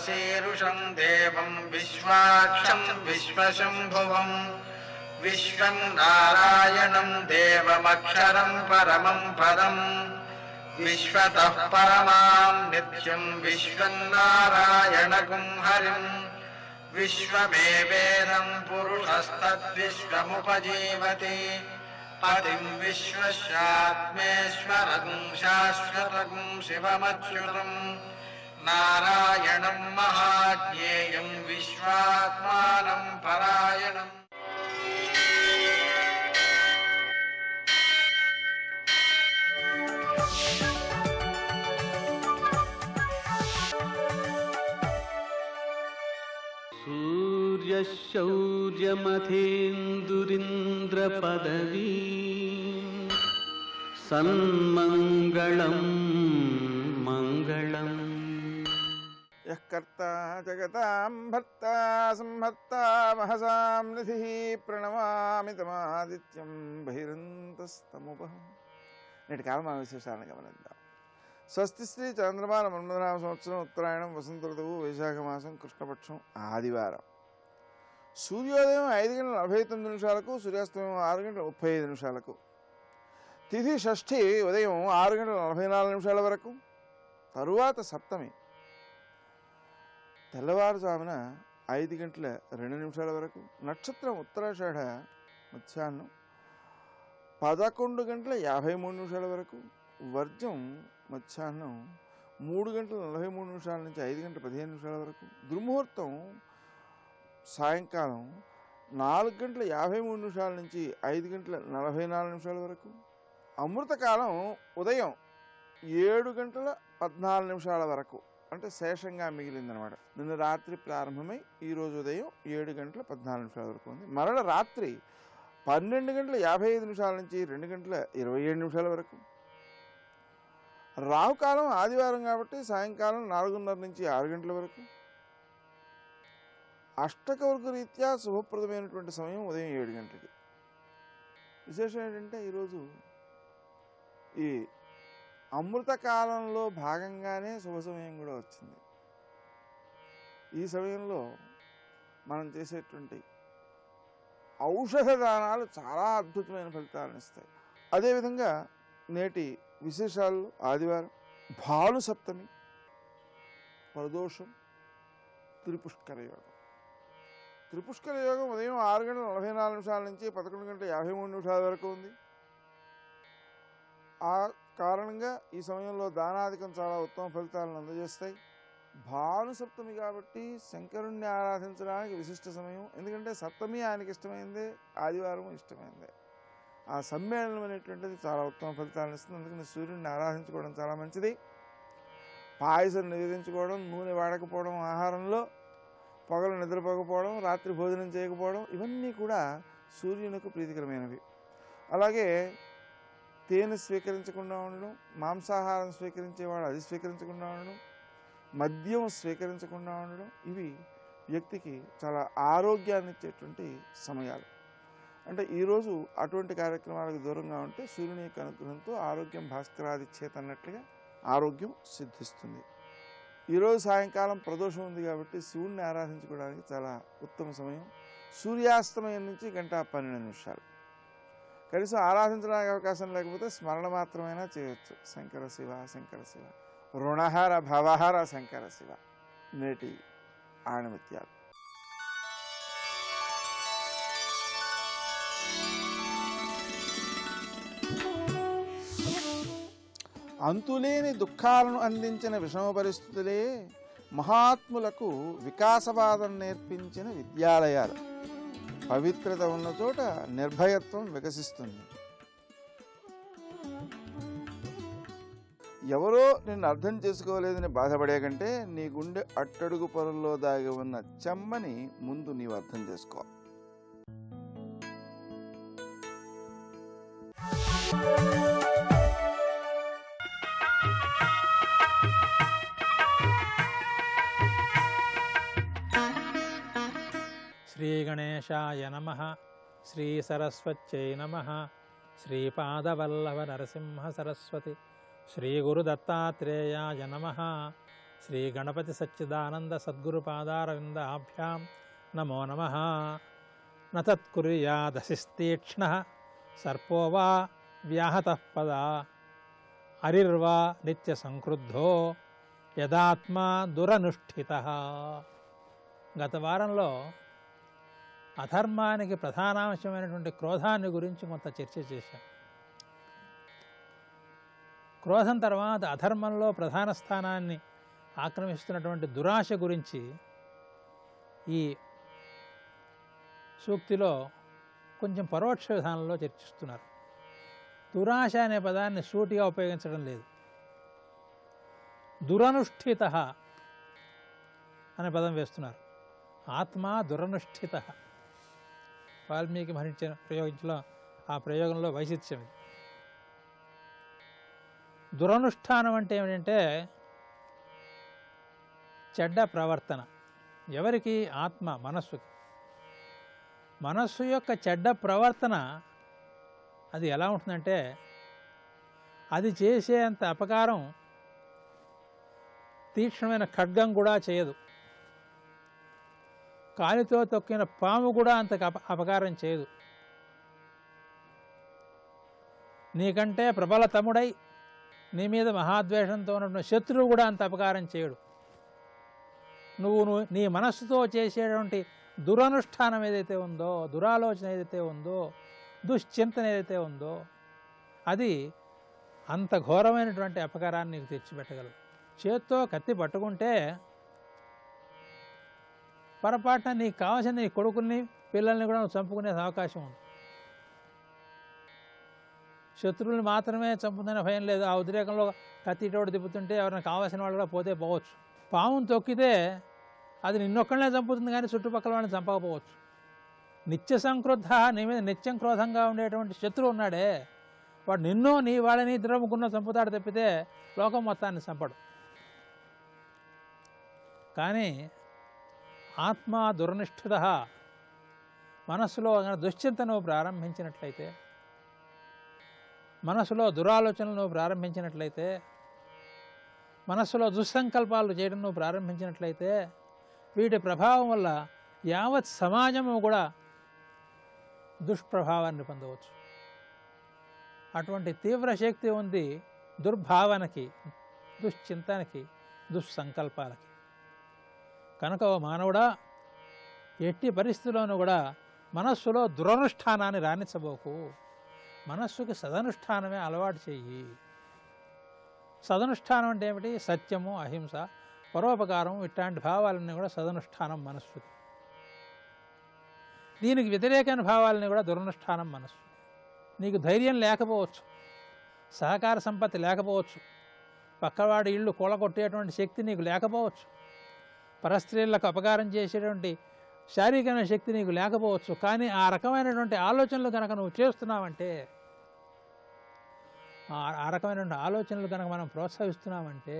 विश्वशीरुषं देवं विश्वाक्षं विश्वशम्भुवं विश्वं नारायणं देवमक्षरं परमं पदं विश्वतः परमां नित्यं विश्वं नारायणगुं हरिं विश्वमेवेदं पुरुषस्तद्विश्वमुपजीवति पतिं विश्वस्यात्मेश्वरगुं शाश्वतगुं शिवमच्युतं नारायणं महाज्ञेयं विश्वात्मानं परायणम्। सूर्यशौर्यमथेन्दुरिन्द्रपदवी सन्मङ्गलं मङ्गलम्। यः कर्ता जगतां भर्ता संहर्ता महसां निधिः प्रणमामि तमादित्यं बहिरन्तस्तमुपहम्। నేటి కాలమాన విశేషాలను గమనిద్దాం. స్వస్తి శ్రీ చంద్రమాన మన్మథనామ సంవత్సరం ఉత్తరాయణం వసంత ఋతువు వైశాఖ మాసం కృష్ణపక్షం ఆదివారం. సూర్యోదయం 5:49 సూర్యాస్తమయం 6:35 తిథి షష్ఠి ఉదయం 6:44 వరకు, తరువాత సప్తమి తెల్లవారుజామున 5:02 వరకు, నక్షత్రం ఉత్తరాషాఢ మధ్యాహ్నం 11:53 వరకు, వర్జం మధ్యాహ్నం 3:43 నుంచి 5:15 వరకు, దుర్ముహూర్తం సాయంకాలం 4:53 నుంచి 5:44 వరకు, అమృతకాలం ఉదయం 7:14 వరకు, అంటే శేషంగా మిగిలిందనమాట. నిన్న రాత్రి ప్రారంభమై ఈరోజు ఉదయం 7:14 వరకు ఉంది. మరల రాత్రి 12:55 నుంచి 2:27 వరకు. రాహుకాలం ఆదివారం కాబట్టి సాయంకాలం 4:30 నుంచి 6 గంటల వరకు. అష్టకవర్గ రీత్యా శుభప్రదమైనటువంటి సమయం ఉదయం 7 గంటలకి. విశేషం ఏంటంటే ఈరోజు ఈ అమృతకాలంలో భాగంగానే శుభ సమయం కూడా వచ్చింది. ఈ సమయంలో మనం చేసేటువంటి ఔషధ దానాలు చాలా అద్భుతమైన ఫలితాలను ఇస్తాయి. అదేవిధంగా నేటి విశేషాలు ఆదివారం, భాను సప్తమి, ప్రదోషం, త్రిపుష్కర యోగం. త్రిపుష్కర యోగం ఉదయం 6:44 నుంచి 11:53 వరకు ఉంది. ఆ కారణంగా ఈ సమయంలో దానాధికం చాలా ఉత్తమ ఫలితాలను అందజేస్తాయి. భాను సప్తమి కాబట్టి శంకరుణ్ణి ఆరాధించడానికి విశిష్ట సమయం. ఎందుకంటే సప్తమి ఆయనకి ఇష్టమైందే, ఆదివారం ఇష్టమైందే. ఆ సమ్మేళనం అనేటువంటిది చాలా ఉత్తమ ఫలితాలను ఇస్తుంది. అందుకని సూర్యుడిని ఆరాధించుకోవడం చాలా మంచిది. పాయసం నివేదించుకోవడం, నూనె వాడకపోవడం ఆహారంలో, పగలు నిద్రపోకపోవడం, రాత్రి భోజనం చేయకపోవడం, ఇవన్నీ కూడా సూర్యునికి ప్రీతికరమైనవి. అలాగే తేనె స్వీకరించకుండా ఉండడం, మాంసాహారం స్వీకరించేవాడు అది స్వీకరించకుండా ఉండడం, మద్యం స్వీకరించకుండా ఉండడం, ఇవి వ్యక్తికి చాలా ఆరోగ్యాన్ని ఇచ్చేటువంటి సమయాలు. అంటే ఈరోజు అటువంటి కార్యక్రమాలకు దూరంగా ఉంటే సూర్యుని యొక్క అనుగ్రహంతో ఆరోగ్యం భాస్కరాది చేత అన్నట్లుగా ఆరోగ్యం సిద్ధిస్తుంది. ఈరోజు సాయంకాలం ప్రదోషం ఉంది కాబట్టి శివుణ్ణి ఆరాధించుకోవడానికి చాలా ఉత్తమ సమయం. సూర్యాస్తమయం నుంచి 1:12. కనీసం ఆరాధించడానికి అవకాశం లేకపోతే స్మరణ మాత్రమైనా చేయొచ్చు. శంకర శివ శంకర శివ, రుణహర భవహర శంకర శివ. నేటి ఆణిముత్యాలు. అంతులేని దుఃఖాలను అందించిన విషమ పరిస్థితులే మహాత్ములకు వికాసవాదం నేర్పించిన విద్యాలయాలు. పవిత్రత ఉన్న చోట నిర్భయత్వం వికసిస్తుంది. ఎవరో నిన్ను అర్థం చేసుకోలేదని బాధపడే కంటే నీ గుండె అట్టడుగు పొరల్లో దాగి ఉన్న చెమ్మని ముందు నీవు అర్థం చేసుకో. శ్రీ గణేశాయ నమః. శ్రీ సరస్వత్యై నమః. శ్రీపాదవల్లభ నరసింహ సరస్వతి. శ్రీ గురు దత్తాత్రేయాయ నమః. శ్రీ గణపతి సచ్చిదానంద సద్గురు పాదారవిందాభ్యాం నమో నమః. న తత్కుర్యాదశిస్తీక్ష్ణ సర్పో వా వ్యాహతః పదా అరిర్వా నిత్య సంక్రుద్ధో యదాత్మా దురనుష్ఠితః. గత వారంలో అధర్మానికి ప్రధానాంశమైనటువంటి క్రోధాన్ని గురించి కొంత చర్చ చేశాం. క్రోధం తర్వాత అధర్మంలో ప్రధాన స్థానాన్ని ఆక్రమిస్తున్నటువంటి దురాశ గురించి ఈ సూక్తిలో కొంచెం పరోక్ష విధానంలో చర్చిస్తున్నారు. దురాశ అనే పదాన్ని సూటిగా ఉపయోగించడం లేదు. దురనుష్ఠిత అనే పదం వేస్తున్నారు. ఆత్మ దురనుష్ఠిత. వాల్మీకి మహర్షి ప్రయోగించిన ఆ ప్రయోగంలో వైశిష్ట్యం ఇది. దురనుష్ఠానం అంటే ఏమిటంటే చెడ్డ ప్రవర్తన. ఎవరికి? ఆత్మ, మనస్సుకి. మనస్సు యొక్క చెడ్డ ప్రవర్తన అది ఎలా ఉంటుందంటే అది చేసేంత అపకారం తీక్ష్ణమైన ఖడ్గం కూడా చేయదు. కాలితో తొక్కిన పాము కూడా అంత అపకారం చేయదు. నీకంటే ప్రబల తమ్ముడై నీ మీద మహాద్వేషంతో ఉన్నటువంటి శత్రువు కూడా అంత అపకారం చేయడు. నువ్వు నీ మనస్సుతో చేసేటువంటి దురనుష్ఠానం ఏదైతే ఉందో, దురాలోచన ఏదైతే ఉందో, దుశ్చింతన ఏదైతే ఉందో అది అంత ఘోరమైనటువంటి అపకారాన్ని నీకు తెచ్చిపెట్టగలదు. చేత్తో కత్తి పట్టుకుంటే పొరపాటున నీకు కావాల్సిన నీ కొడుకుల్ని పిల్లల్ని కూడా నువ్వు చంపుకునే అవకాశం ఉంది. శత్రువుల్ని మాత్రమే చంపుతున్న భయం లేదు. ఆ ఉద్రేకంలో కత్తి ఇటోడు తిప్పుతుంటే ఎవరైనా కావాల్సిన వాళ్ళు కూడా పోతే పోవచ్చు. పామును తొక్కితే అది నిన్నొక్కడనే చంపుతుంది కానీ చుట్టుపక్కల వాడిని చంపకపోవచ్చు. నిత్య సంక్రుద్ధ, నీ మీద నిత్యం క్రోధంగా ఉండేటువంటి శత్రువు ఉన్నాడే వాడు నిన్నో నీ వాళ్ళని ఇద్దరు ముగ్గురునో చంపుతాడు తప్పితే లోకం మొత్తాన్ని చంపడు. కానీ ఆత్మ దురనిష్ఠిత. మనస్సులో దుశ్చింతను ప్రారంభించినట్లయితే, మనస్సులో దురాలోచనలు నువ్వు ప్రారంభించినట్లయితే, మనస్సులో దుస్సంకల్పాలు చేయడం నువ్వు ప్రారంభించినట్లయితే వీటి ప్రభావం వల్ల యావత్ సమాజము కూడా దుష్ప్రభావాన్ని పొందవచ్చు. అటువంటి తీవ్ర శక్తి ఉంది దుర్భావనకి, దుశ్చింతనకి, దుస్సంకల్పాలకి. కనుక ఓ మానవుడా, ఎట్టి పరిస్థితుల్లోనూ కూడా మనస్సులో దురనుష్ఠానాన్ని రాణించబోకు. మనస్సుకి సదనుష్ఠానమే అలవాటు చెయ్యి. సదనుష్ఠానం అంటే ఏమిటి? సత్యము, అహింస, పరోపకారం, ఇట్లాంటి భావాలన్నీ కూడా సదనుష్ఠానం మనస్సుకి. దీనికి వ్యతిరేకమైన భావాలని కూడా దురనుష్ఠానం మనస్సు. నీకు ధైర్యం లేకపోవచ్చు, సహకార సంపత్తి లేకపోవచ్చు, పక్కవాడి ఇళ్ళు కూలగొట్టేటువంటి శక్తి నీకు లేకపోవచ్చు, పరస్త్రీలకు అపకారం చేసేటువంటి శారీరకమైన శక్తి నీకు లేకపోవచ్చు. కానీ ఆ రకమైనటువంటి ఆలోచనలు కనుక నువ్వు చేస్తున్నావంటే, ఆ రకమైనటువంటి ఆలోచనలు కనుక మనం ప్రోత్సహిస్తున్నామంటే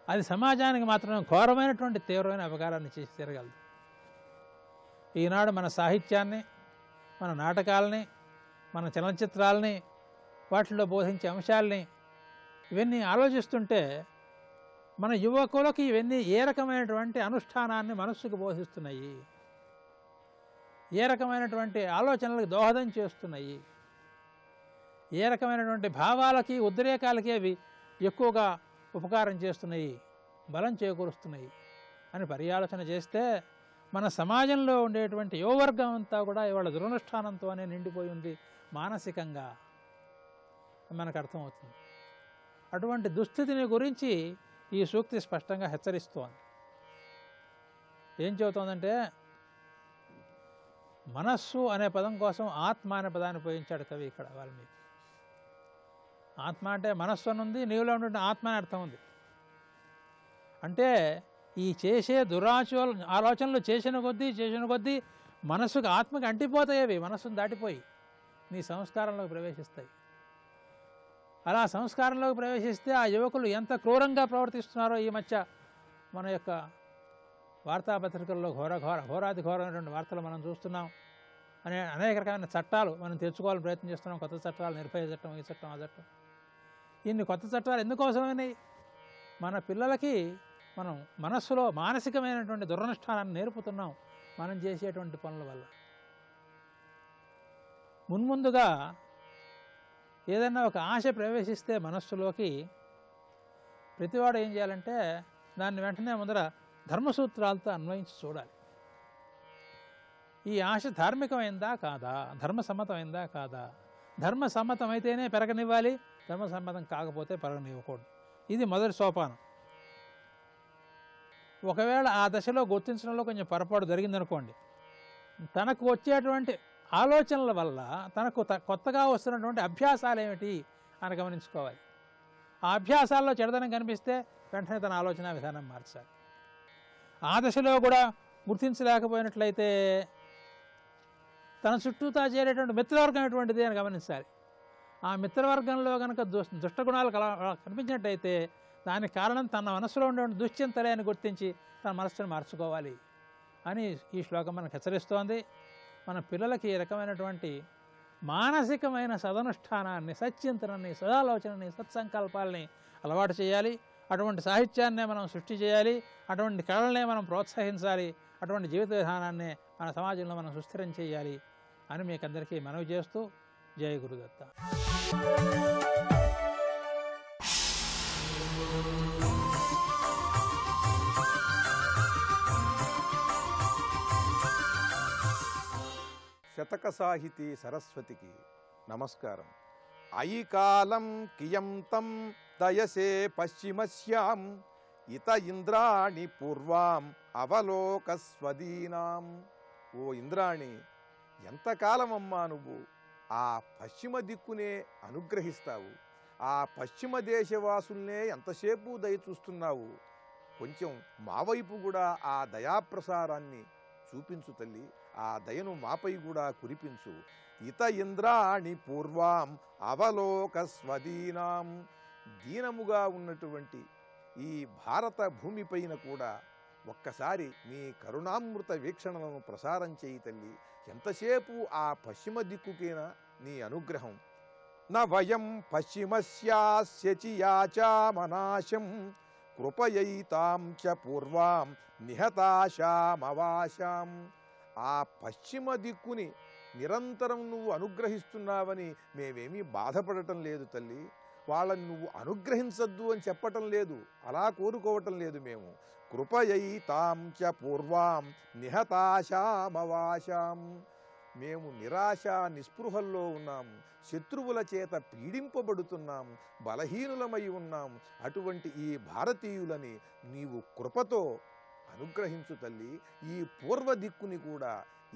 అది సమాజానికి మాత్రం ఘోరమైనటువంటి తీవ్రమైన అపకారాన్ని చేసి తీరగలదు. ఈనాడు మన సాహిత్యాన్ని, మన నాటకాలని, మన చలనచిత్రాలని, వాటిలో బోధించే అంశాలని ఇవన్నీ ఆలోచిస్తుంటే మన యువకులకి ఇవన్నీ ఏ రకమైనటువంటి అనుష్ఠానాన్ని మనస్సుకు బోధిస్తున్నాయి, ఏ రకమైనటువంటి ఆలోచనలకు దోహదం చేస్తున్నాయి, ఏ రకమైనటువంటి భావాలకి, ఉద్రేకాలకి అవి ఎక్కువగా ఉపకారం చేస్తున్నాయి, బలం చేకూరుస్తున్నాయి అని పర్యాలోచన చేస్తే మన సమాజంలో ఉండేటువంటి యువవర్గం అంతా కూడా ఇవాళ దురనుష్ఠానంతోనే నిండిపోయి ఉంది మానసికంగా, మనకు అర్థమవుతుంది. అటువంటి దుస్థితిని గురించి ఈ సూక్తి స్పష్టంగా హెచ్చరిస్తోంది. ఏం చెబుతోందంటే, మనస్సు అనే పదం కోసం ఆత్మ అనే పదాన్ని ఉపయోగించాడు కవి ఇక్కడ వాల్మీకి. ఆత్మ అంటే మనస్సు అని ఉంది, నీవులో ఉండే ఆత్మ అని అర్థం ఉంది. అంటే ఈ చేసే ఆలోచనలు చేసిన కొద్దీ మనస్సుకు, ఆత్మకి అంటిపోతాయి. అవి మనస్సును దాటిపోయి నీ సంస్కారంలోకి ప్రవేశిస్తాయి. అలా సంస్కారంలోకి ప్రవేశిస్తే ఆ యువకులు ఎంత క్రూరంగా ప్రవర్తిస్తున్నారో ఈ మధ్య మన యొక్క వార్తాపత్రికల్లో ఘోరాతి ఘోరమైనటువంటి వార్తలు మనం చూస్తున్నాం. అనేక రకమైన చట్టాలు మనం తెచ్చుకోవాలని ప్రయత్నం చేస్తున్నాం. కొత్త చట్టాలు, నిర్భయ చట్టం, ఈ చట్టం, ఆ చట్టం. ఇన్ని కొత్త చట్టాలు ఎందుకోసమైనాయి? మన పిల్లలకి మనం మనస్సులో మానసికమైనటువంటి దురనుష్ఠానాన్ని నేర్పుతున్నాం మనం చేసేటువంటి పనుల వల్ల. మున్ముందుగా ఏదైనా ఒక ఆశ ప్రవేశిస్తే మనస్సులోకి ప్రతివాడు ఏం చేయాలంటే దాన్ని వెంటనే ముందర ధర్మసూత్రాలతో అన్వయించి చూడాలి. ఈ ఆశ ధార్మికమైందా కాదా, ధర్మసమ్మతమైందా కాదా, ధర్మసమ్మతమైతేనే పెరగనివ్వాలి, ధర్మసమ్మతం కాకపోతే పెరగనివ్వకూడదు. ఇది మొదటి సోపానం. ఒకవేళ ఆ దశలో గుర్తించడంలో కొంచెం పొరపాటు జరిగిందనుకోండి, తనకు వచ్చేటువంటి ఆలోచనల వల్ల తనకు కొత్తగా వస్తున్నటువంటి అభ్యాసాలు ఏమిటి అని గమనించుకోవాలి. ఆ అభ్యాసాల్లో చెడుదనం కనిపిస్తే వెంటనే తన ఆలోచన విధానం మార్చాలి. ఆ దశలో కూడా గుర్తించలేకపోయినట్లయితే తన చుట్టూతా చేరేటువంటి మిత్రవర్గం ఎటువంటిది అని గమనించాలి. ఆ మిత్రవర్గంలో కనుక దుష్టగుణాలు కనిపించినట్టయితే దానికి కారణం తన మనసులో ఉండే దుశ్చింతలే అని గుర్తించి తన మనస్సును మార్చుకోవాలి అని ఈ శ్లోకం మనకు హెచ్చరిస్తోంది. మన పిల్లలకి ఈ రకమైనటువంటి మానసికమైన సదనుష్ఠానాన్ని, సచ్చింతనాన్ని, సదాలోచనని, సత్సంకల్పాలని అలవాటు చేయాలి. అటువంటి సాహిత్యాన్నే మనం సృష్టి చేయాలి, అటువంటి కళలనే మనం ప్రోత్సహించాలి, అటువంటి జీవిత విధానాన్ని మన సమాజంలో మనం సుస్థిరం చేయాలి అని మీకు అందరికీ మనవి చేస్తూ జయ గురుదత్త. శతక సాహితీ సరస్వతికి నమస్కారం. అయి కాలం కియం తం దయసే పశ్చిమస్యాం ఇత ఇంద్రాణి పూర్వాం అవలోక స్వదీనాం. ఓ ఇంద్రాణి, ఎంతకాలమమ్మా నువ్వు ఆ పశ్చిమ దిక్కునే అనుగ్రహిస్తావు, ఆ పశ్చిమ దేశవాసుల్నే ఎంతసేపు దయ చూస్తున్నావు, కొంచెం మా వైపు కూడా ఆ దయాప్రసారాన్ని చూపించు తల్లి, ఆ దయను మాపై కూడా కురిపించు. ఇత ఇంద్రాణి పూర్వాం అవలోక స్వదీనాం. దీనముగా ఉన్నటువంటి ఈ భారత భూమిపైన కూడా ఒక్కసారి నీ కరుణామృత వీక్షణలను ప్రసారం చేయి తల్లి. ఎంతసేపు ఆ పశ్చిమ దిక్కుకేనా నీ అనుగ్రహం. న వయం పశ్చిమస్యాస్యచియాచామనాశం కృపయైతాం చ పూర్వాం నిహతాశామవాశాం. ఆ పశ్చిమ దిక్కుని నిరంతరం నువ్వు అనుగ్రహిస్తున్నావని మేమేమీ బాధపడటం లేదు తల్లి. వాళ్ళని నువ్వు అనుగ్రహించద్దు అని చెప్పటం లేదు, అలా కోరుకోవటం లేదు. మేము కృపయైతాం చ పూర్వాం నిహతాశామవాశాం. మేము నిరాశ నిస్పృహల్లో ఉన్నాము, శత్రువుల చేత పీడింపబడుతున్నాం, బలహీనులమై ఉన్నాం. అటువంటి ఈ భారతీయులని నీవు కృపతో అనుగ్రహించు తల్లి. ఈ పూర్వ దిక్కుని కూడా,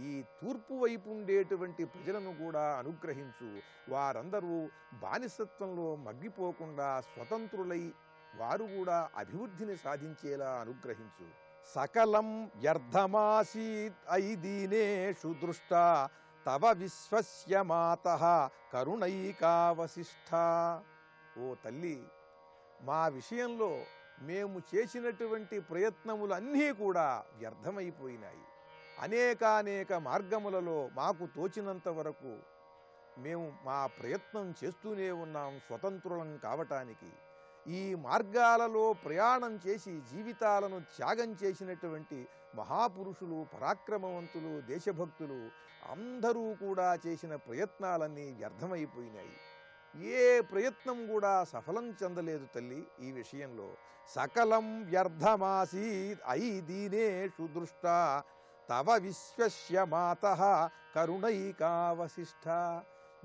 ఈ తూర్పు వైపు ఉండేటువంటి ప్రజలను కూడా అనుగ్రహించు. వారందరూ బానిసత్వంలో మగ్గిపోకుండా స్వతంత్రులై వారు కూడా అభివృద్ధిని సాధించేలా అనుగ్రహించు. సకలం వ్యర్థమాసీత్ ఐదీనేషు దృష్టా తవ విశ్వస్య మాతః కరుణైకావశిష్ఠ. ఓ తల్లి, మా విషయంలో మేము చేసినటువంటి ప్రయత్నములన్నీ కూడా వ్యర్థమైపోయినాయి. అనేకానేక మార్గములలో మాకు తోచినంత వరకు మేము మా ప్రయత్నం చేస్తూనే ఉన్నాం స్వతంత్రులం కావటానికి. ఈ మార్గాలలో ప్రయాణం చేసి జీవితాలను త్యాగం చేసినటువంటి మహాపురుషులు, పరాక్రమవంతులు, దేశభక్తులు అందరూ కూడా చేసిన ప్రయత్నాలన్నీ వ్యర్థమైపోయినాయి. ఏ ప్రయత్నం కూడా సఫలం చెందలేదు తల్లి. ఈ విషయంలో సకలం వ్యర్థమాసీత్ ఐదీనేషు దృష్టా తవ విశ్వస్య మాతః కరుణైకావశిష్ఠ.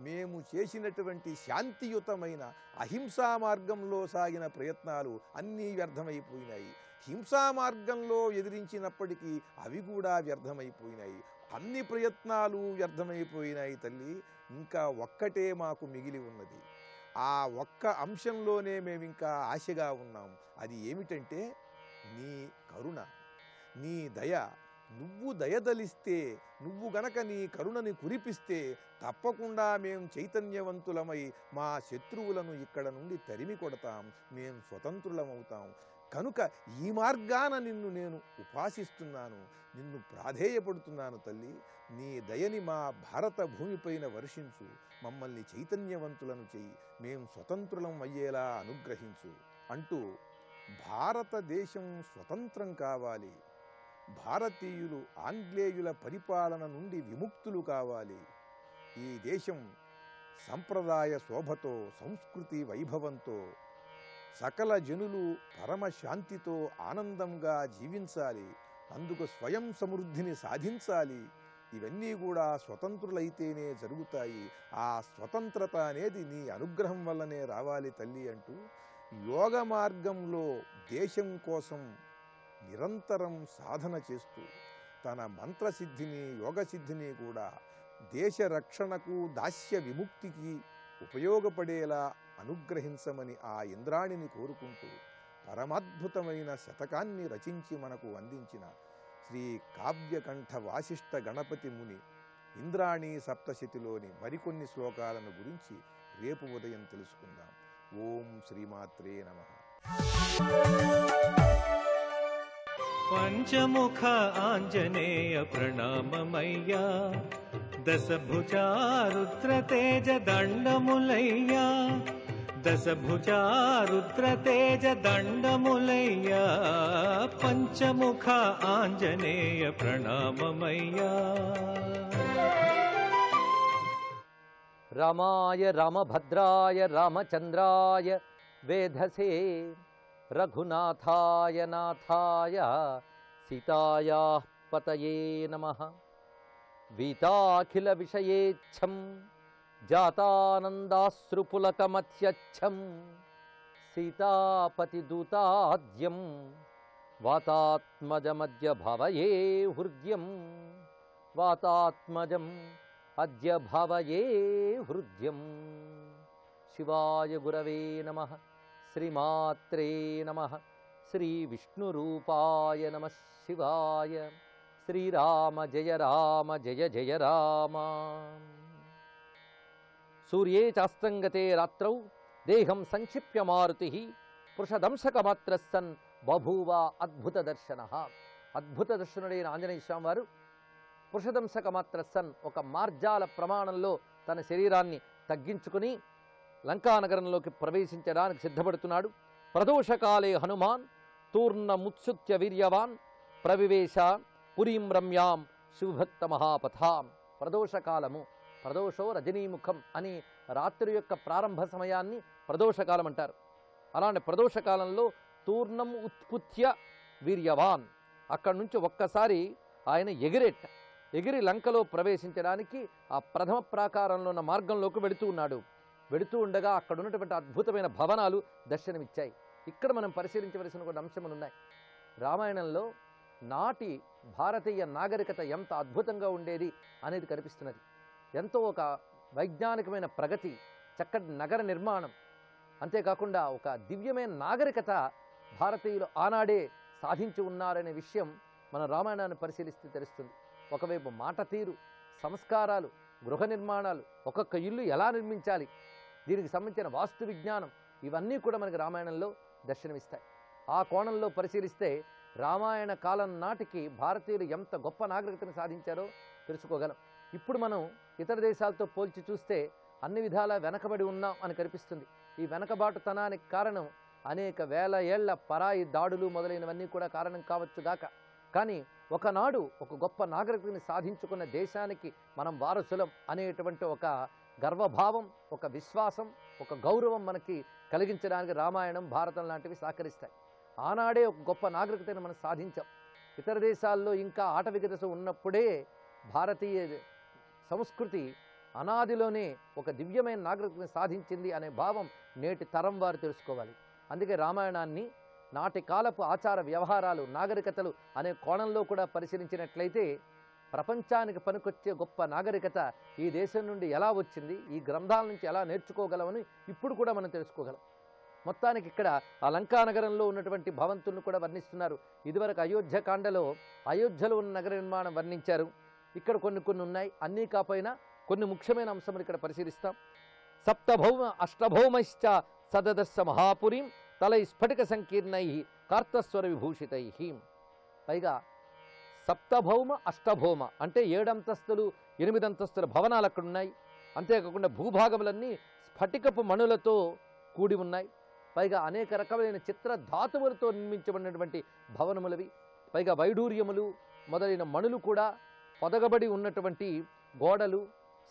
మేము చేసినటువంటి శాంతియుతమైన అహింసా మార్గంలో సాగిన ప్రయత్నాలు అన్నీ వ్యర్థమైపోయినాయి. హింసా మార్గంలో ఎదిరించినప్పటికీ అవి కూడా వ్యర్థమైపోయినాయి. అన్ని ప్రయత్నాలు వ్యర్థమైపోయినాయి తల్లి. ఇంకా ఒక్కటే మాకు మిగిలి ఉన్నది. ఆ ఒక్క అంశంలోనే మేమింకా ఆశగా ఉన్నాం. అది ఏమిటంటే నీ కరుణ, నీ దయ. నువ్వు దయదలిస్తే, నువ్వు గనక నీ కరుణని కురిపిస్తే తప్పకుండా మేం చైతన్యవంతులమై మా శత్రువులను ఇక్కడ నుండి తరిమి కొడతాం, మేం స్వతంత్రులమవుతాం. కనుక ఈ మార్గాన నిన్ను నేను ఉపాసిస్తున్నాను, నిన్ను ప్రాధేయపడుతున్నాను తల్లి. నీ దయని మా భారత భూమిపైన వర్షించు, మమ్మల్ని చైతన్యవంతులను చెయ్యి, మేం స్వతంత్రులం అయ్యేలా అనుగ్రహించు అంటూ భారతదేశం స్వతంత్రం కావాలి, భారతీయులు ఆంగ్లేయుల పరిపాలన నుండి విముక్తులు కావాలి, ఈ దేశం సంప్రదాయ శోభతో సంస్కృతి వైభవంతో సకల జనులు పరమశాంతితో ఆనందంగా జీవించాలి, అందుకు స్వయం సమృద్ధిని సాధించాలి. ఇవన్నీ కూడా స్వతంత్రులైతేనే జరుగుతాయి. ఆ స్వతంత్రత అనేది నీ అనుగ్రహం వల్లనే రావాలి తల్లి అంటూ యోగ మార్గంలో దేశం కోసం నిరంతరం సాధన చేస్తూ తన మంత్రసిద్ధిని యోగసిద్ధిని కూడా దేశ రక్షణకు దాస్య విముక్తికి ఉపయోగపడేలా అనుగ్రహించమని ఆ ఇంద్రాణిని కోరుకుంటూ పరమాద్భుతమైన శతకాన్ని రచించి మనకు అందించిన శ్రీ కావ్యకంఠ వాసిష్ఠ గణపతి ముని ఇంద్రాణి సప్తశతిలోని మరికొన్ని శ్లోకాలను గురించి రేపు ఉదయం తెలుసుకుందాం. ఓం శ్రీమాత్రే నమః. పంచముఖ ఆంజనేయ ప్రణామమయ్యా, దశభుజారుద్ర తేజ దండములయ్యా, దశభుజారుద్ర తేజ దండములయ్యా, పంచముఖ ఆంజనేయ ప్రణామమయ్యా. రామాయ రామభద్రాయ రామచంద్రాయ వేధసే, రఘునాథాయ నాథాయ సీతాయాః పతయే నమః. వీతాఖిల విషయేచ్ఛం జాతానందాశ్రుపులకమత్యచ్ఛం, సీతాపతిదూతాద్యం వాతాత్మజమద్య భవయే హృద్యం, వాతాత్మజం అద్య భవయే హృద్యం. శివాయ గురవే నమః. శ్రీమాత్రే నమః. శ్రీ విష్ణురూపాయ నమః శివాయ. శ్రీరామ జయ రామ జయ జయ రామ. సూర్యే చాస్తంగతే రాత్రౌ దేహం సంక్షిప్య మారుతిః, పురుషదంశకమాత్రః సన్ బభూవ అద్భుత దర్శనః. అద్భుత దర్శనుడైన ఆంజనేయ స్వామి వారు పురుషదంశకమాత్రః సన్ ఒక మార్జాల ప్రమాణంలో తన శరీరాన్ని తగ్గించుకుని లంకానగరంలోకి ప్రవేశించడానికి సిద్ధపడుతున్నాడు. ప్రదోషకాలే హనుమాన్ తూర్ణముత్సుత్య వీర్యవాన్ ప్రవివేశ పురీం రమ్యాం శివభక్త మహాపథాం. ప్రదోషకాలము, ప్రదోషో రజనీముఖం అని రాత్రి యొక్క ప్రారంభ సమయాన్ని ప్రదోషకాలం అంటారు. అలాంటి ప్రదోషకాలంలో తూర్ణం ఉత్పుత్య వీర్యవాన్, అక్కడి నుంచి ఒక్కసారి ఆయన ఎగిరి లంకలో ప్రవేశించడానికి ఆ ప్రథమ ప్రాకారంలో ఉన్న మార్గంలోకి వెళుతూ ఉన్నాడు. వెళుతూ ఉండగా అక్కడ ఉన్నటువంటి అద్భుతమైన భవనాలు దర్శనమిచ్చాయి. ఇక్కడ మనం పరిశీలించవలసిన కొన్ని అంశములు ఉన్నాయి. రామాయణంలో నాటి భారతీయ నాగరికత ఎంత అద్భుతంగా ఉండేది అనేది కనిపిస్తున్నది. ఎంతో ఒక వైజ్ఞానికమైన ప్రగతి, చక్కటి నగర నిర్మాణం, అంతేకాకుండా ఒక దివ్యమైన నాగరికత భారతీయులు ఆనాడే సాధించి ఉన్నారనే విషయం మన రామాయణాన్ని పరిశీలిస్తే తెలుస్తుంది. ఒకవైపు మాట తీరు, సంస్కారాలు, గృహ నిర్మాణాలు, ఒక్కొక్క ఇల్లు ఎలా నిర్మించాలి, దీనికి సంబంధించిన వాస్తు విజ్ఞానం, ఇవన్నీ కూడా మనకి రామాయణంలో దర్శనమిస్తాయి. ఆ కోణంలో పరిశీలిస్తే రామాయణ కాలం నాటికి భారతీయులు ఎంత గొప్ప నాగరికతను సాధించారో తెలుసుకోగలం. ఇప్పుడు మనం ఇతర దేశాలతో పోల్చి చూస్తే అన్ని విధాలా వెనకబడి ఉన్నాం అని కనిపిస్తుంది. ఈ వెనకబాటుతనానికి కారణం అనేక వేల ఏళ్ల పరాయి దాడులు మొదలైనవన్నీ కూడా కారణం కావచ్చుగాక. కానీ ఒకనాడు ఒక గొప్ప నాగరికతని సాధించుకున్న దేశానికి మనం వారసులం అనేటువంటి ఒక గర్వభావం, ఒక విశ్వాసం, ఒక గౌరవం మనకి కలిగించడానికి రామాయణం, భారతం లాంటివి సహకరిస్తాయి. ఆనాడే ఒక గొప్ప నాగరికతను మనం సాధించాం. ఇతర దేశాల్లో ఇంకా ఆటవిక దశ ఉన్నప్పుడే భారతీయ సంస్కృతి అనాదిలోనే ఒక దివ్యమైన నాగరికతను సాధించింది అనే భావం నేటి తరం వారు తెలుసుకోవాలి. అందుకే రామాయణాన్ని నాటి కాలపు ఆచార వ్యవహారాలు, నాగరికతలు అనే కోణంలో కూడా పరిశీలించినట్లయితే ప్రపంచానికి పనికొచ్చే గొప్ప నాగరికత ఈ దేశం నుండి ఎలా వచ్చింది, ఈ గ్రంథాల నుంచి ఎలా నేర్చుకోగలమని ఇప్పుడు కూడా మనం తెలుసుకోగలం. మొత్తానికి ఇక్కడ ఆ లంకానగరంలో ఉన్నటువంటి భవంతులను కూడా వర్ణిస్తున్నారు. ఇదివరకు అయోధ్యకాండలో అయోధ్యలో ఉన్న నగర నిర్మాణం వర్ణించారు. ఇక్కడ కొన్ని ఉన్నాయి. అన్నీ కాపోయినా కొన్ని ముఖ్యమైన అంశములు ఇక్కడ పరిశీలిస్తాం. సప్తభౌమ అష్టభౌమైశ్చ సదదర్శ మహాపురీం తలై స్ఫటిక సంకీర్ణై కార్తస్వర విభూషితై. పైగా సప్తభౌమ అష్టభౌమ అంటే 7 అంతస్తులు 8 అంతస్తుల భవనాలు అక్కడ ఉన్నాయి. అంతేకాకుండా భూభాగములన్నీ స్ఫటికపు మణులతో కూడి ఉన్నాయి. పైగా అనేక రకమైన చిత్ర ధాతువులతో నిర్మించబడినటువంటి భవనములవి, పైగా వైడూర్యములు మొదలైన మణులు కూడా పొదగబడి ఉన్నటువంటి గోడలు,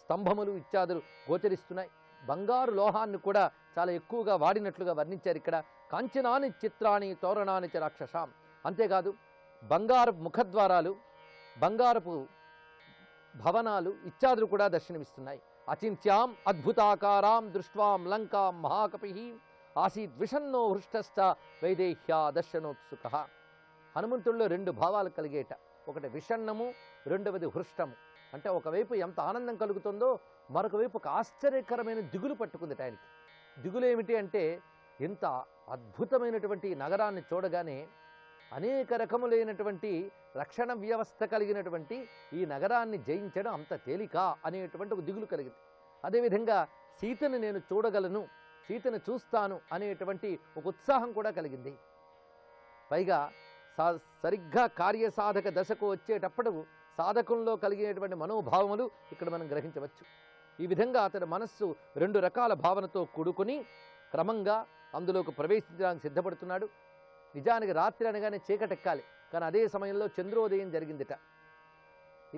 స్తంభములు ఇత్యాదులు గోచరిస్తున్నాయి. బంగారు లోహాన్ని కూడా చాలా ఎక్కువగా వాడినట్లుగా వర్ణించారు ఇక్కడ. కాంచనాని చిత్రాని తోరణాని చ రాక్షసాం. అంతేకాదు బంగారపు ముఖద్వారాలు, బంగారపు భవనాలు ఇత్యాదులు కూడా దర్శనమిస్తున్నాయి. అచింత్యాం అద్భుతాకారాం దృష్ట్వాం లంకాం మహాకపి ఆసీద్ విషన్నో హృష్టశ్చ వైదేహ్యా దర్శనోత్సుక. హనుమంతుల్లో రెండు భావాలు కలిగేట. ఒకటి విషన్నము, రెండవది హృష్టము. అంటే ఒకవైపు ఎంత ఆనందం కలుగుతుందో మరొక వైపు ఒక ఆశ్చర్యకరమైన దిగులు పట్టుకుంది ఆయనకి. దిగులు ఏమిటి అంటే, ఇంత అద్భుతమైనటువంటి నగరాన్ని చూడగానే అనేక రకములైనటువంటి రక్షణ వ్యవస్థ కలిగినటువంటి ఈ నగరాన్ని జయించడం అంత తేలిక అనేటువంటి ఒక దిగులు కలిగింది. అదేవిధంగా సీతను నేను చూడగలను, సీతను చూస్తాను అనేటువంటి ఒక ఉత్సాహం కూడా కలిగింది. పైగా సరిగ్గా కార్యసాధక దశకు వచ్చేటప్పుడు సాధకంలో కలిగినటువంటి మనోభావములు ఇక్కడ మనం గ్రహించవచ్చు. ఈ విధంగా అతడి మనస్సు రెండు రకాల భావనతో కూడుకొని క్రమంగా అందులోకి ప్రవేశించడానికి సిద్ధపడుతున్నాడు. నిజానికి రాత్రి అనగానే చీకటెక్కాలి, కానీ అదే సమయంలో చంద్రోదయం జరిగిందిట.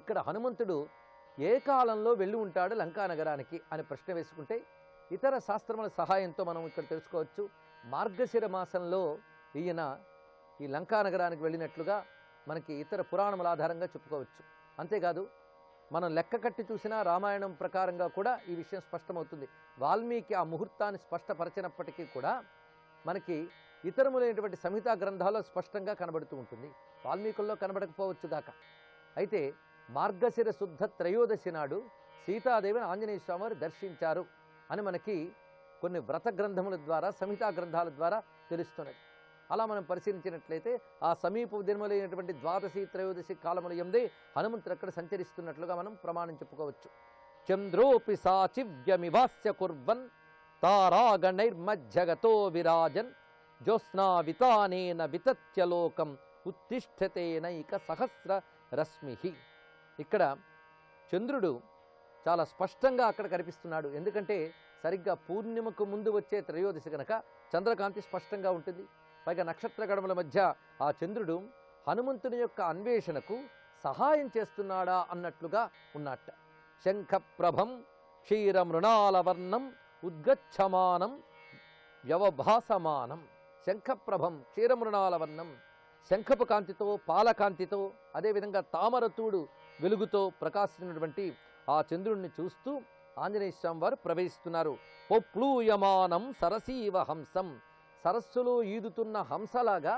ఇక్కడ హనుమంతుడు ఏ కాలంలో వెళ్ళి ఉంటాడు లంకా నగరానికి అని ప్రశ్న వేసుకుంటే ఇతర శాస్త్రముల సహాయంతో మనం ఇక్కడ తెలుసుకోవచ్చు. మార్గశిర మాసంలో ఈయన ఈ లంకా నగరానికి వెళ్ళినట్లుగా మనకి ఇతర పురాణముల ఆధారంగా చెప్పుకోవచ్చు. అంతేకాదు మనం లెక్క కట్టి చూసినా రామాయణం ప్రకారంగా కూడా ఈ విషయం స్పష్టమవుతుంది. వాల్మీకి ఆ ముహూర్తాన్ని స్పష్టపరచినప్పటికీ కూడా మనకి ఇతరములైనటువంటి సంహితా గ్రంథాల్లో స్పష్టంగా కనబడుతూ ఉంటుంది. వాల్మీకుల్లో కనబడకపోవచ్చు గాక. అయితే మార్గశిర శుద్ధ త్రయోదశి నాడు సీతాదేవిని ఆంజనేయ స్వామి వారు దర్శించారు అని మనకి కొన్ని వ్రత గ్రంథముల ద్వారా, సంహితా గ్రంథాల ద్వారా తెలుస్తున్నది. అలా మనం పరిశీలించినట్లయితే ఆ సమీప దినములైనటువంటి ద్వాదశి త్రయోదశి కాలముల యందే హనుమంతుడు అక్కడ సంచరిస్తున్నట్లుగా మనం ప్రమాణం చెప్పుకోవచ్చు. చంద్రోపి సాచివ్యమివాస్య కుర్వన్ తారాగణైర్మధ్యగతో విరాజన్ జ్యోత్స్నా వితానేన వితత్యలోకం ఉత్తిష్ఠతేనైక సహస్ర రశ్మి. ఇక్కడ చంద్రుడు చాలా స్పష్టంగా అక్కడ కనిపిస్తున్నాడు. ఎందుకంటే సరిగ్గా పూర్ణిమకు ముందు వచ్చే త్రయోదశి కనుక చంద్రకాంతి స్పష్టంగా ఉంటుంది. పైగా నక్షత్ర గణముల మధ్య ఆ చంద్రుడు హనుమంతుని యొక్క అన్వేషణకు సహాయం చేస్తున్నాడా అన్నట్లుగా ఉన్నట్ట. శంఖప్రభం క్షీరమృణాలవర్ణం ఉద్గచ్చమానం వ్యవభాసమానం. శంఖప్రభం క్షీరమృణాలవర్ణం, శంఖపు కాంతితో, పాలకాంతితో, అదేవిధంగా తామరతూడు వెలుగుతో ప్రకాశిస్తున్నటువంటి ఆ చంద్రుణ్ణి చూస్తూ ఆంజనేయ స్వామి వారు ప్రవేశిస్తున్నారు. పొప్లూయమానం సరసీవ హంసం, సరస్సులో ఈదుతున్న హంసలాగా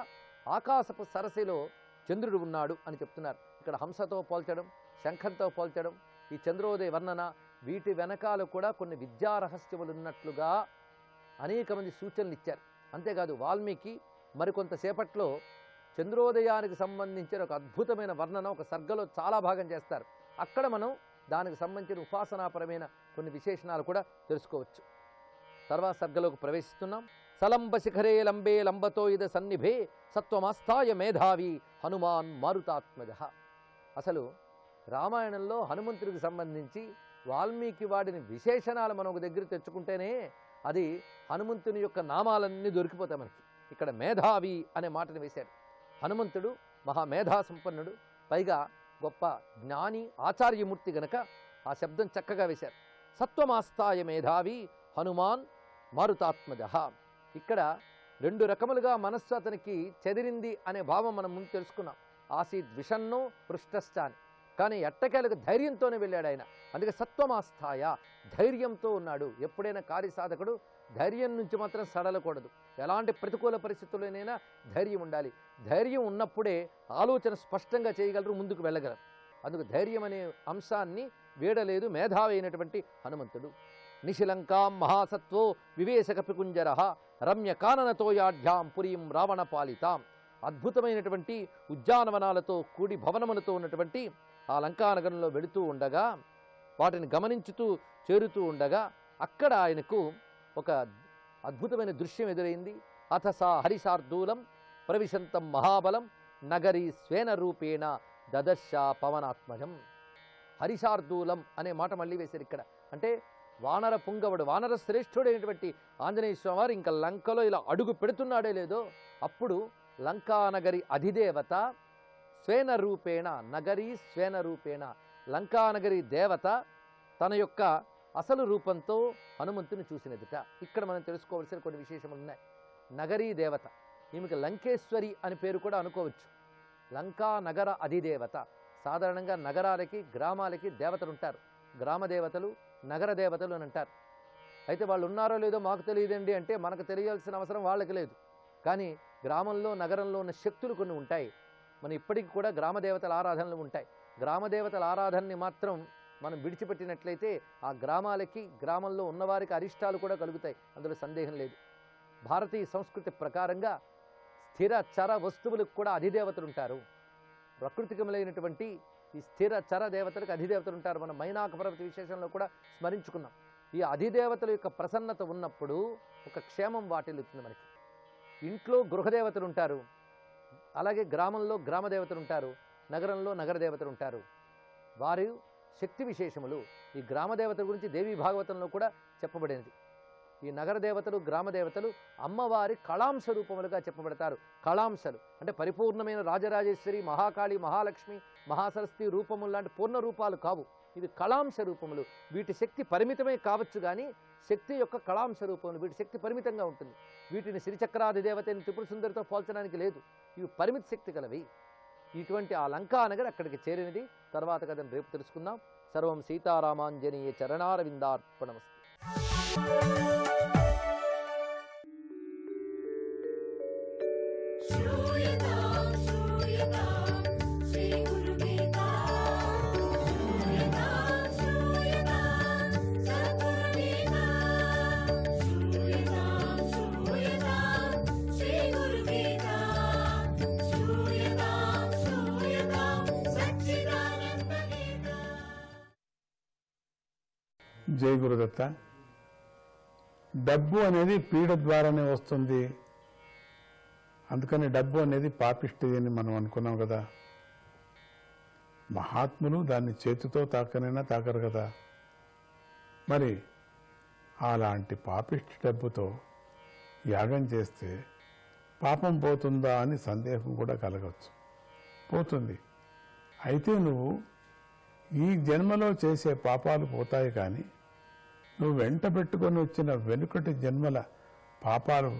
ఆకాశపు సరస్సులో చంద్రుడు ఉన్నాడు అని చెప్తున్నారు. ఇక్కడ హంసతో పోల్చడం, శంఖంతో పోల్చడం, ఈ చంద్రోదయ వర్ణన, వీటి వెనకాల కూడా కొన్ని విద్యారహస్యములు ఉన్నట్లుగా అనేక మంది సూచనలు ఇచ్చారు. అంతేకాదు వాల్మీకి మరికొంతసేపట్లో చంద్రోదయానికి సంబంధించిన ఒక అద్భుతమైన వర్ణన ఒక సర్గలో చాలా భాగం చేస్తారు. అక్కడ మనం దానికి సంబంధించిన ఉపాసనాపరమైన కొన్ని విశేషణాలు కూడా తెలుసుకోవచ్చు. తర్వాత సర్గలోకి ప్రవేశిస్తున్నాం. సలంబ శిఖరే లంబే లంబతో ఇద సన్నిభే సత్వమాస్థాయ మేధావి హనుమాన్ మారుతాత్మజ. అసలు రామాయణంలో హనుమంతుడికి సంబంధించి వాల్మీకి వాడిని విశేషణాలు మనం ఒక దగ్గర తెచ్చుకుంటేనే అది హనుమంతుని యొక్క నామాలన్నీ దొరికిపోతాయి మనకి. ఇక్కడ మేధావి అనే మాటను వేశాడు. హనుమంతుడు మహామేధా సంపన్నుడు, పైగా గొప్ప జ్ఞాని, ఆచార్యమూర్తి గనక ఆ శబ్దం చక్కగా వేశారు. సత్వమాస్థాయ మేధావి హనుమాన్ మారుతాత్మజ. ఇక్కడ రెండు రకములుగా మనస్సు అతనికి చెదిరింది అనే భావం మనం ముందు తెలుసుకున్నాం. ఆసీద్ విషన్నో పృష్టశ్చ అని. కానీ ఎట్టకేలకు ధైర్యంతోనే వెళ్ళాడు ఆయన. అందుకే సత్వమాస్థాయ, ధైర్యంతో ఉన్నాడు. ఎప్పుడైనా కార్యసాధకుడు ధైర్యం నుంచి మాత్రం సడలకూడదు. ఎలాంటి ప్రతికూల పరిస్థితుల్లోనైనా ధైర్యం ఉండాలి. ధైర్యం ఉన్నప్పుడే ఆలోచన స్పష్టంగా చేయగలరు, ముందుకు వెళ్ళగలరు. అందుకు ధైర్యం అనే అంశాన్ని వీడలేదు మేధావి అయినటువంటి హనుమంతుడు. నిశిలంకాం మహాసత్వో వివేశక పికుంజర రమ్య కాననతోయాఢ్యాం పురీం రావణ పాలితాం. అద్భుతమైనటువంటి ఉద్యానవనాలతో కూడి భవనములతో ఉన్నటువంటి ఆ లంకానగరంలో వెళుతూ ఉండగా, వాటిని గమనించుతూ చేరుతూ ఉండగా అక్కడ ఆయనకు ఒక అద్భుతమైన దృశ్యం ఎదురైంది. అథసా హరిశార్దూలం ప్రవిశంతం మహాబలం నగరీ స్వేన రూపేణ దదర్శ పవనాత్మజం. హరిశార్దూలం అనే మాట మళ్ళీ వేశారు ఇక్కడ. అంటే వానర పుంగవుడు, వానర శ్రేష్ఠుడైనటువంటి ఆంజనేయ స్వామి వారు ఇంకా లంకలో ఇలా అడుగు పెడుతున్నాడే లేదో అప్పుడు లంకానగరి అధిదేవత స్వేన రూపేణ, నగరీ స్వేన రూపేణ, లంకానగరి దేవత తన యొక్క అసలు రూపంతో హనుమంతుని చూసినదిట. ఇక్కడ మనం తెలుసుకోవాల్సిన కొన్ని విశేషములు ఉన్నాయి. నగరీ దేవత, ఈమెకి లంకేశ్వరి అని పేరు కూడా అనుకోవచ్చు. లంకా నగర అధిదేవత. సాధారణంగా నగరాలకి గ్రామాలకి దేవతలు ఉంటారు, గ్రామ దేవతలు నగర దేవతలు అని అంటారు. అయితే వాళ్ళు ఉన్నారో లేదో మాకు తెలియదండి అంటే మనకు తెలియాల్సిన అవసరం వాళ్ళకి లేదు. కానీ గ్రామంలో నగరంలో ఉన్న శక్తులు కొన్ని ఉంటాయి. మనం ఇప్పటికి కూడా గ్రామ దేవతల ఆరాధనలు ఉంటాయి. గ్రామ దేవతల ఆరాధనని మాత్రం మనం విడిచిపెట్టినట్లయితే ఆ గ్రామాలకి, గ్రామంలో ఉన్నవారికి అరిష్టాలు కూడా కలుగుతాయి, అందులో సందేహం లేదు. భారతీయ సంస్కృతి ప్రకారంగా స్థిర చర వస్తువులకు కూడా అధిదేవతలు ఉంటారు. ప్రకృతికములైనటువంటి ఈ స్థిర చర దేవతలకు అధిదేవతలు ఉంటారు. మనం మైనాక పర్వత విశేషంలో కూడా స్మరించుకున్నాం. ఈ అధిదేవతల యొక్క ప్రసన్నత ఉన్నప్పుడు ఒక క్షేమం వాటిల్లుతుంది మనకి. ఇంట్లో గృహదేవతలు ఉంటారు, అలాగే గ్రామంలో గ్రామ దేవతలు ఉంటారు, నగరంలో నగర దేవతలు ఉంటారు. వారు శక్తి విశేషములు. ఈ గ్రామ దేవతల గురించి దేవీ భాగవతంలో కూడా చెప్పబడినది. ఈ నగర దేవతలు, గ్రామ దేవతలు అమ్మవారి కళాంశ రూపములుగా చెప్పబడతారు. కళాంశలు అంటే పరిపూర్ణమైన రాజరాజేశ్వరి, మహాకాళి, మహాలక్ష్మి, మహాసరస్వతి రూపములు లాంటి పూర్ణ రూపాలు కావు. ఇవి కళాంశ రూపములు. వీటి శక్తి పరిమితమే కావచ్చు కానీ శక్తి యొక్క కళాంశ రూపములు. వీటి శక్తి పరిమితంగా ఉంటుంది. వీటిని శ్రీచక్రాది దేవతని త్రిపుర సుందరితో పోల్చడానికి లేదు. ఇవి పరిమిత శక్తి కలవి. ఇటువంటి ఆ లంకా నగర్ అక్కడికి చేరినది. తర్వాత కథను రేపు తెలుసుకుందాం. సర్వం సీతారామాంజనేయ చరణారవిందార్పణమస్తు. జై గురుదత్త. డబ్బు అనేది పీడ ద్వారానే వస్తుంది, అందుకని డబ్బు అనేది పాపిష్టిది అని మనం అనుకున్నాం కదా. మహాత్ములు దాన్ని చేతితో తాకనైనా తాకరు కదా. మరి అలాంటి పాపిష్టి డబ్బుతో యాగం చేస్తే పాపం పోతుందా అని సందేహం కూడా కలగవచ్చు. పోతుంది. అయితే నువ్వు ఈ జన్మలో చేసే పాపాలు పోతాయి కానీ నువ్వు వెంట పెట్టుకొని వచ్చిన వెనుకటి జన్మల పాపాలు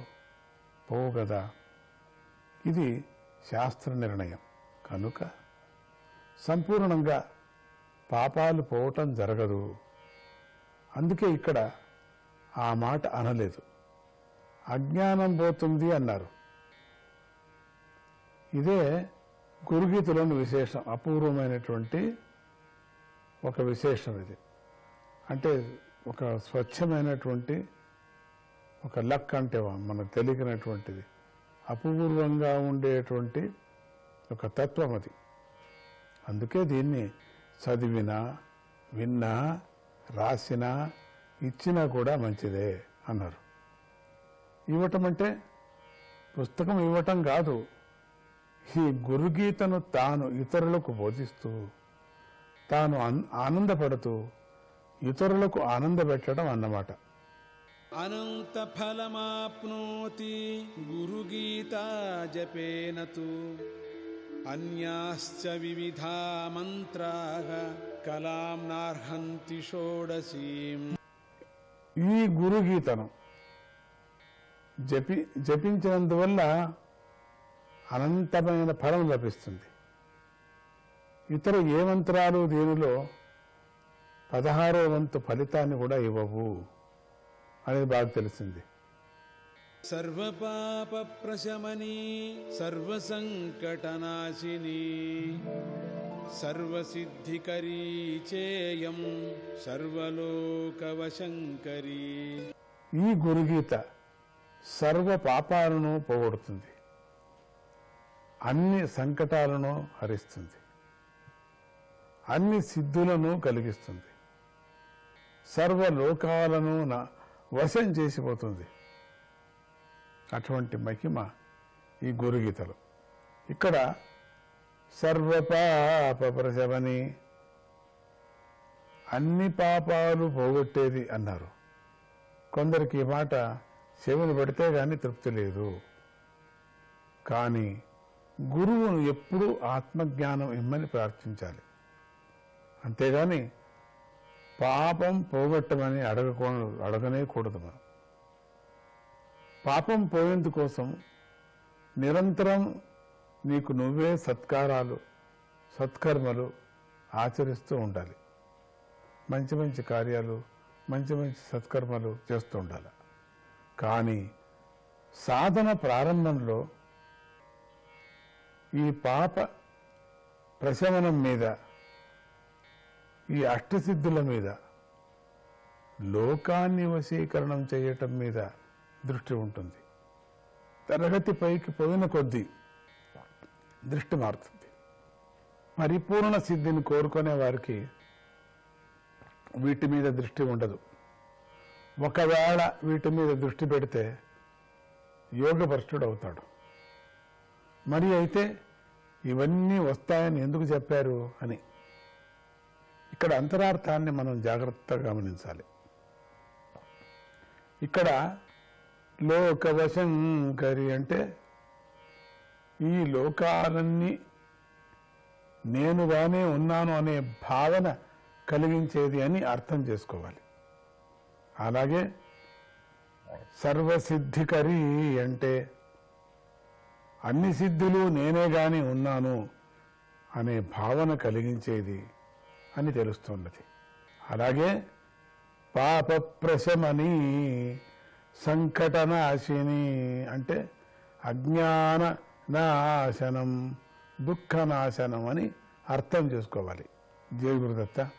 పోవు కదా. ఇది శాస్త్ర నిర్ణయం కనుక సంపూర్ణంగా పాపాలు పోవటం జరగదు. అందుకే ఇక్కడ ఆ మాట అనలేదు. అజ్ఞానం పోతుంది అన్నారు. ఇదే గురుగీతలోని విశేషం, అపూర్వమైనటువంటి ఒక విశేషం ఇది. అంటే ఒక స్వచ్ఛమైనటువంటి ఒక లక్ అంటే మనకు తెలియనటువంటిది, అపూర్వంగా ఉండేటువంటి ఒక తత్వం అది. అందుకే దీన్ని చదివినా, విన్నా, రాసినా, ఇచ్చినా కూడా మంచిదే అన్నారు. ఇవ్వటం అంటే పుస్తకం ఇవ్వటం కాదు, ఈ గురుగీతను తాను ఇతరులకు బోధిస్తూ తాను ఆనందపడుతూ ఇతరులకు ఆనందపెట్టడం అన్నమాట. అనంత ఫలమాప్నోతి గురుగీతా జపేనతు అన్యాశ్చ వివిధా మంత్రాః కలాం నార్హంతి షోడశీం. ఈ గురుగీతను జపించినందువల్ల అనంతమైన ఫలం లభిస్తుంది. ఇతర ఏ మంత్రాలు దీనిలో 16వ వంతు ఫలితాన్ని కూడా ఇవ్వవు అనేది బాగా తెలిసింది. సర్వపాప ప్రశమని సర్వసంకటనాశిని సర్వసిద్ధికరీ చేయం సర్వలోకవశంకరీ. ఈ గురుగీత సర్వ పాపాలను పోగొడుతుంది, అన్ని సంకటాలను హరిస్తుంది, అన్ని సిద్ధులను కలిగిస్తుంది, సర్వలోకాలను వశం చేసిపోతుంది. అటువంటి మహిమ ఈ గురుగీతలు. ఇక్కడ సర్వపాప ప్రశమని అన్ని పాపాలు పోగొట్టేది అన్నారు. కొందరికి ఈ మాట చెవిని పడితే కానీ తృప్తి లేదు. కానీ గురువును ఎప్పుడూ ఆత్మజ్ఞానం ఇమ్మని ప్రార్థించాలి. అంతేగాని పాపం పోగొట్టమని అడగనే కూడదు. మనం పాపం పోయేందుకోసం నిరంతరం నీకు నువ్వే సత్కారాలు సత్కర్మలు ఆచరిస్తూ ఉండాలి. మంచి మంచి కార్యాలు మంచి మంచి సత్కర్మలు చేస్తూ ఉండాలి. కానీ సాధన ప్రారంభంలో ఈ పాప ప్రశమనం మీద, ఈ అష్టసిద్ధుల మీద, లోకాన్ని వశీకరణం చేయటం మీద దృష్టి ఉంటుంది. తరగతి పైకి పోయిన కొద్దీ దృష్టి మారుతుంది. పరిపూర్ణ సిద్ధిని కోరుకునే వారికి వీటి మీద దృష్టి ఉండదు. ఒకవేళ వీటి మీద దృష్టి పెడితే యోగభ్రష్టుడు అవుతాడు. మరి అయితే ఇవన్నీ వస్తాయని ఎందుకు చెప్పారు అని ఇక్కడ అంతరార్థాన్ని మనం జాగ్రత్తగా గమనించాలి. ఇక్కడ లోకవశంకరి అంటే ఈ లోకాలన్నీ నేనుగానే ఉన్నాను అనే భావన కలిగించేది అని అర్థం చేసుకోవాలి. అలాగే సర్వసిద్ధికరి అంటే అన్ని సిద్ధులు నేనే గాని ఉన్నాను అనే భావన కలిగించేది అని తెలుస్తున్నది. అలాగే పాప ప్రశమని సంకటనాశిని అంటే అజ్ఞాన నాశనం దుఃఖనాశనం అని అర్థం చేసుకోవాలి. జయ గురుదత్త.